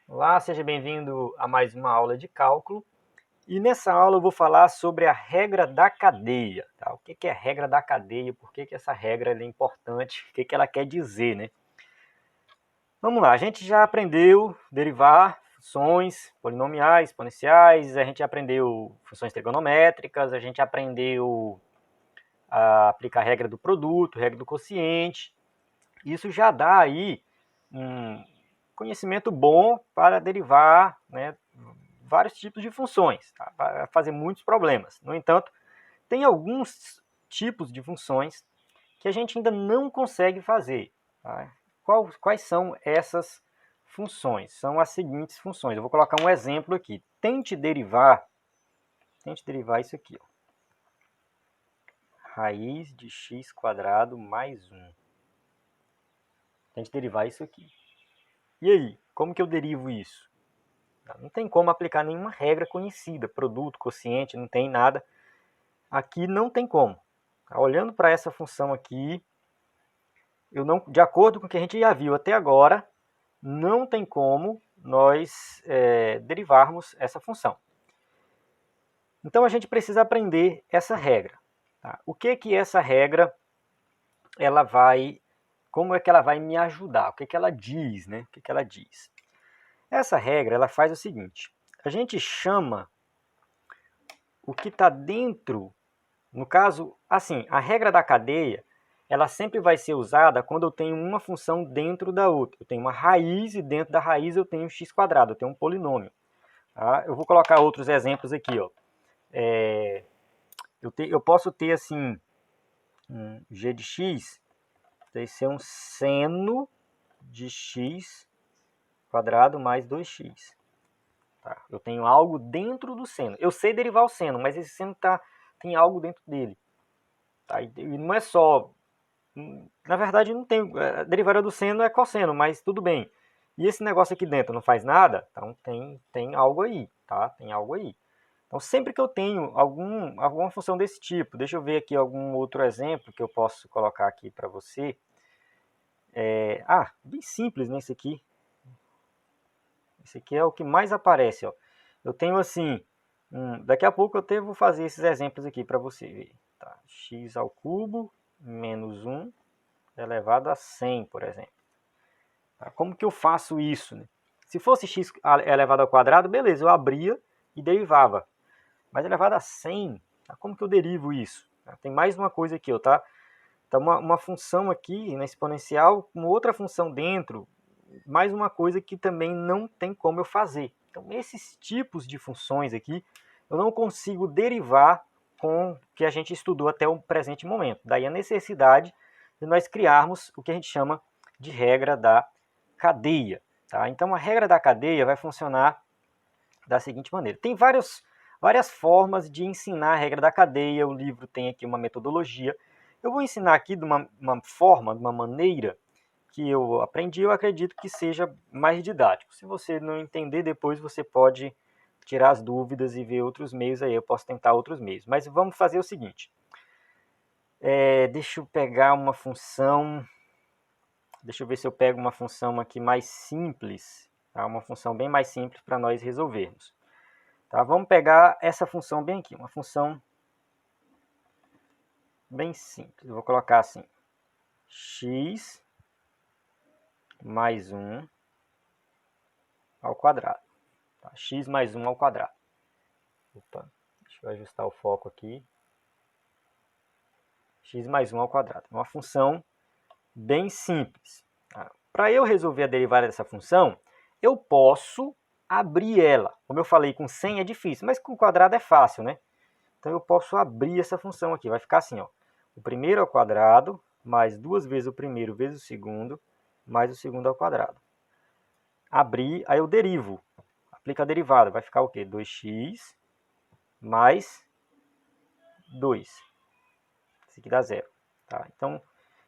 Olá, seja bem-vindo a mais uma aula de cálculo. E nessa aula eu vou falar sobre a regra da cadeia. Tá? O que é a regra da cadeia? Por que essa regra é importante? O que ela quer dizer, né? Vamos lá, a gente já aprendeu derivar funções polinomiais, exponenciais, a gente aprendeu funções trigonométricas, a gente aprendeu a aplicar a regra do produto, regra do quociente. Isso já dá aí um conhecimento bom para derivar, né, vários tipos de funções, tá? Para fazer muitos problemas. No entanto, tem alguns tipos de funções que a gente ainda não consegue fazer. Tá? Quais são essas funções? São as seguintes funções. Eu vou colocar um exemplo aqui. Tente derivar isso aqui. Ó. Raiz de x² mais 1. Tente derivar isso aqui. E aí, como que eu derivo isso? Não tem como aplicar nenhuma regra conhecida, produto, quociente, não tem nada. Aqui não tem como. Olhando para essa função aqui, de acordo com o que a gente já viu até agora, não tem como nós derivarmos essa função. Então a gente precisa aprender essa regra. Tá? O que essa regra como é que ela vai me ajudar? O que ela diz, né? O que ela diz? Essa regra ela faz o seguinte: a gente chama o que está dentro, no caso, assim, a regra da cadeia, ela sempre vai ser usada quando eu tenho uma função dentro da outra. Eu tenho uma raiz e dentro da raiz eu tenho x², eu tenho um polinômio. Tá? Eu vou colocar outros exemplos aqui. Ó. Eu posso ter assim, um g de x, vai ser um seno de x² mais 2x. Tá? Eu tenho algo dentro do seno. Eu sei derivar o seno, mas esse seno tem algo dentro dele. Tá? E não é só... Na verdade, não tem. A derivada do seno é cosseno, mas tudo bem. E esse negócio aqui dentro não faz nada? Então tem algo aí, tá? Tem algo aí. Então, sempre que eu tenho alguma função desse tipo, deixa eu ver aqui algum outro exemplo que eu posso colocar aqui para você. Bem simples, né, esse aqui. Esse aqui é o que mais aparece, ó. Eu tenho assim, daqui a pouco eu vou fazer esses exemplos aqui para você ver. Tá? x² menos 1 elevado a 100, por exemplo. Tá? Como que eu faço isso? Né? Se fosse x elevado ao quadrado, beleza, eu abria e derivava. Mas elevado a 100, tá? Como que eu derivo isso? Tá? Tem mais uma coisa aqui, ó, tá? Então, uma função aqui na exponencial, com outra função dentro, mais uma coisa que também não tem como eu fazer. Então, esses tipos de funções aqui, eu não consigo derivar com o que a gente estudou até o presente momento. Daí a necessidade de nós criarmos o que a gente chama de regra da cadeia. Tá? Então, a regra da cadeia vai funcionar da seguinte maneira. Tem várias formas de ensinar a regra da cadeia. O livro tem aqui uma metodologia. Eu vou ensinar aqui de uma forma, de uma maneira que eu aprendi, eu acredito que seja mais didático. Se você não entender, depois você pode tirar as dúvidas e ver outros meios aí. Eu posso tentar outros meios. Mas vamos fazer o seguinte. Deixa eu pegar uma função. Deixa eu ver se eu pego uma função aqui mais simples. Tá? Uma função bem mais simples para nós resolvermos. Tá? Vamos pegar essa função bem aqui. Uma função bem simples. Eu vou colocar assim. X mais 1 ao quadrado. Tá? X mais 1 ao quadrado. Opa, deixa eu ajustar o foco aqui. X mais 1 ao quadrado. Uma função bem simples. Tá? Para eu resolver a derivada dessa função, eu posso abrir ela. Como eu falei, com 100 é difícil, mas com quadrado é fácil, né? Então eu posso abrir essa função aqui. Vai ficar assim, ó. O primeiro ao quadrado, mais 2 vezes o primeiro vezes o segundo, mais o segundo ao quadrado. Abrir, aí eu derivo. Aplica a derivada. Vai ficar o quê? 2x mais 2. Isso aqui dá zero. Tá? Então,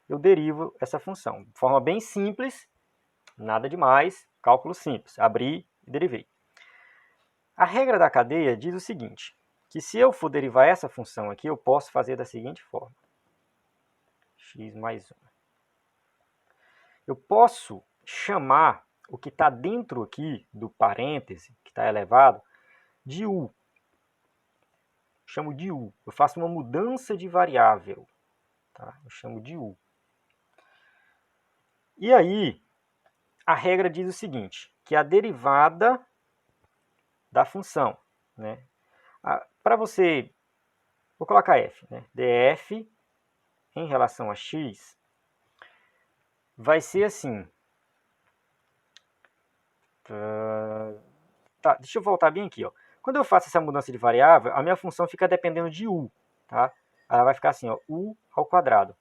eu derivo essa função. De forma bem simples, nada demais, cálculo simples. Abri e derivei. A regra da cadeia diz o seguinte, que se eu for derivar essa função aqui, eu posso fazer da seguinte forma. X mais 1. Eu posso chamar o que está dentro aqui do parêntese, que está elevado, de u. Chamo de u. Eu faço uma mudança de variável. Tá? Eu chamo de u. E aí, a regra diz o seguinte, que a derivada da função, né? Para você, vou colocar f, né? df em relação a x vai ser assim. Tá, deixa eu voltar bem aqui, ó. Quando eu faço essa mudança de variável, a minha função fica dependendo de u, tá? Ela vai ficar assim, ó, u ao quadrado.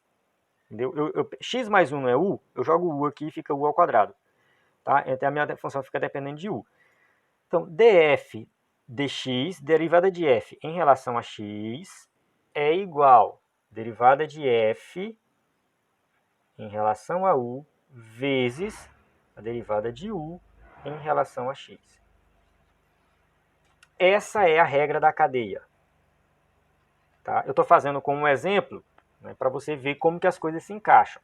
Entendeu? X mais 1 não é u, eu jogo u aqui e fica u ao quadrado. Tá? Então a minha função fica dependendo de u. Então, df dx, derivada de f em relação a x, é igual derivada de f em relação a u vezes a derivada de u em relação a x. Essa é a regra da cadeia. Tá? Eu estou fazendo como um exemplo, né, para você ver como que as coisas se encaixam.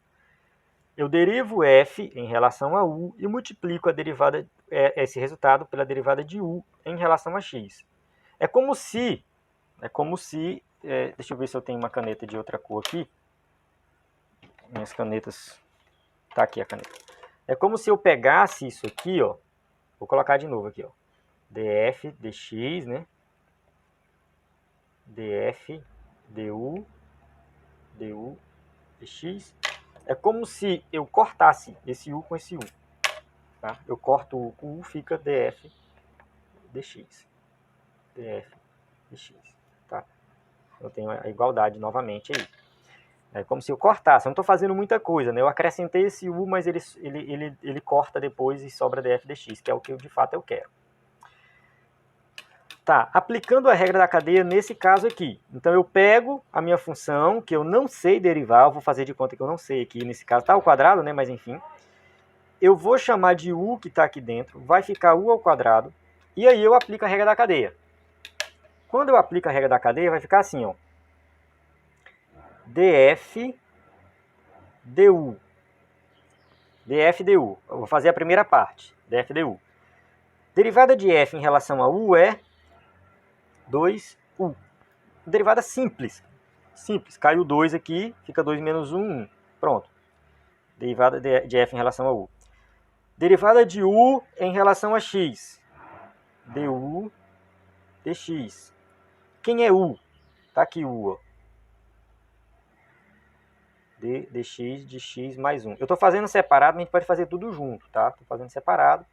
Eu derivo f em relação a u e multiplico a derivada, esse resultado pela derivada de u em relação a x. É como se, deixa eu ver se eu tenho uma caneta de outra cor aqui. Minhas canetas, tá aqui a caneta. É como se eu pegasse isso aqui, ó, vou colocar de novo aqui, ó, df dx, né? df du dx. É como se eu cortasse esse u com esse u. Tá? Eu corto o com u, fica df dx. df dx. Tá? Eu tenho a igualdade novamente aí. É como se eu cortasse. Eu não estou fazendo muita coisa, né? Eu acrescentei esse u, mas ele corta depois e sobra df dx, que é o que de fato eu quero. Tá, aplicando a regra da cadeia nesse caso aqui. Então eu pego a minha função, que eu não sei derivar, eu vou fazer de conta que eu não sei aqui, nesse caso está ao quadrado, né? Mas enfim. Eu vou chamar de u que está aqui dentro, vai ficar u ao quadrado, e aí eu aplico a regra da cadeia. Quando eu aplico a regra da cadeia, vai ficar assim, ó. df du. df du. Eu vou fazer a primeira parte, df du. Derivada de f em relação a u é 2u. Derivada simples. Simples. Cai o 2 aqui, fica 2 menos 1, 1. Pronto. Derivada de f em relação a u. Derivada de u em relação a x. du dx. Quem é u? Tá aqui u, ó. dx de x mais 1. Eu estou fazendo separado, mas a gente pode fazer tudo junto, tá? Estou fazendo separado.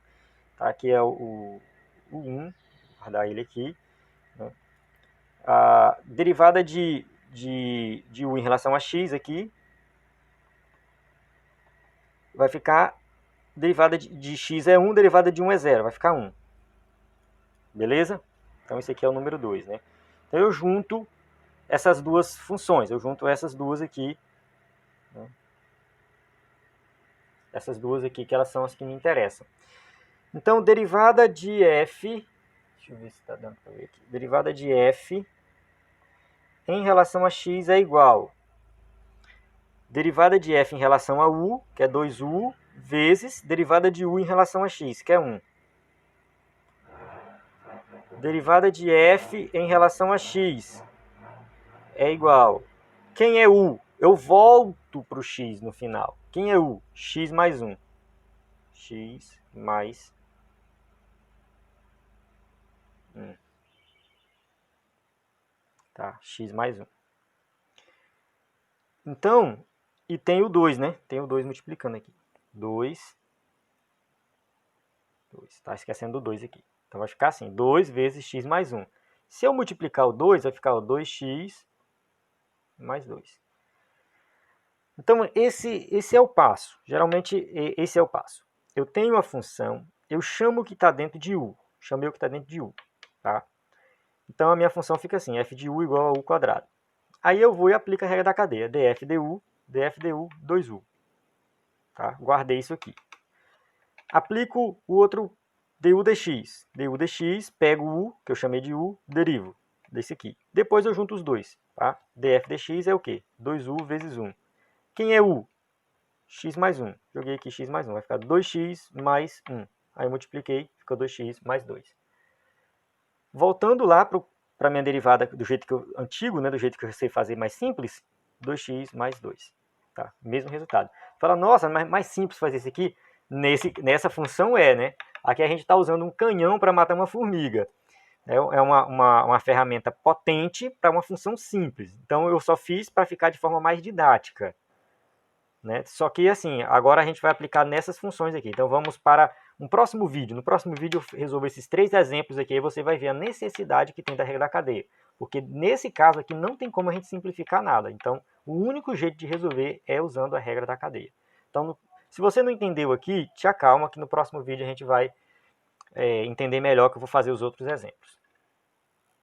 Tá? Aqui é o 1. Vou guardar ele aqui. Né? A derivada de u em relação a x aqui vai ficar derivada de x é 1, derivada de 1 é 0, vai ficar 1. Beleza? Então esse aqui é o número 2, né? Então eu junto essas duas funções, eu junto essas duas aqui, né? Essas duas aqui que elas são as que me interessam. Então derivada de f, deixa eu ver se está dando para ver aqui. Derivada de f em relação a x é igual derivada de f em relação a u, que é 2u, vezes derivada de u em relação a x, que é 1. Derivada de f em relação a x é igual. Quem é u? Eu volto para o x no final. Quem é u? X mais 1. X mais 1. Tá? X mais 1. Então, e tem o 2, né? Tem o 2 multiplicando aqui. 2. Tá esquecendo do 2 aqui. Então vai ficar assim, 2 vezes x mais 1. Se eu multiplicar o 2, vai ficar o 2x mais 2. Então esse é o passo. Geralmente esse é o passo. Eu tenho a função, eu chamo o que está dentro de u. Chamei o que está dentro de u. Tá? Então a minha função fica assim, f de u igual a u quadrado. Aí eu vou e aplico a regra da cadeia. df du, 2u. Tá? Guardei isso aqui. Aplico o outro du dx. du dx, pego o u, que eu chamei de u, derivo desse aqui. Depois eu junto os dois. Tá? df dx é o quê? 2u vezes 1. Quem é u? x mais 1. Joguei aqui x mais 1, vai ficar 2x mais 1. Aí eu multipliquei, ficou 2x mais 2. Voltando lá para a minha derivada do jeito que antigo, né, do jeito que eu sei fazer mais simples, 2x mais 2. Tá? Mesmo resultado. Fala, nossa, mas mais simples fazer isso aqui? Nessa função né? Aqui a gente está usando um canhão para matar uma formiga. É uma ferramenta potente para uma função simples. Então eu só fiz para ficar de forma mais didática. Né? Só que assim, agora a gente vai aplicar nessas funções aqui. Então vamos para um próximo vídeo. No próximo vídeo eu resolvo esses 3 exemplos aqui e você vai ver a necessidade que tem da regra da cadeia. Porque nesse caso aqui não tem como a gente simplificar nada. Então o único jeito de resolver é usando a regra da cadeia. Então se você não entendeu aqui, te acalma que no próximo vídeo a gente vai entender melhor que eu vou fazer os outros exemplos.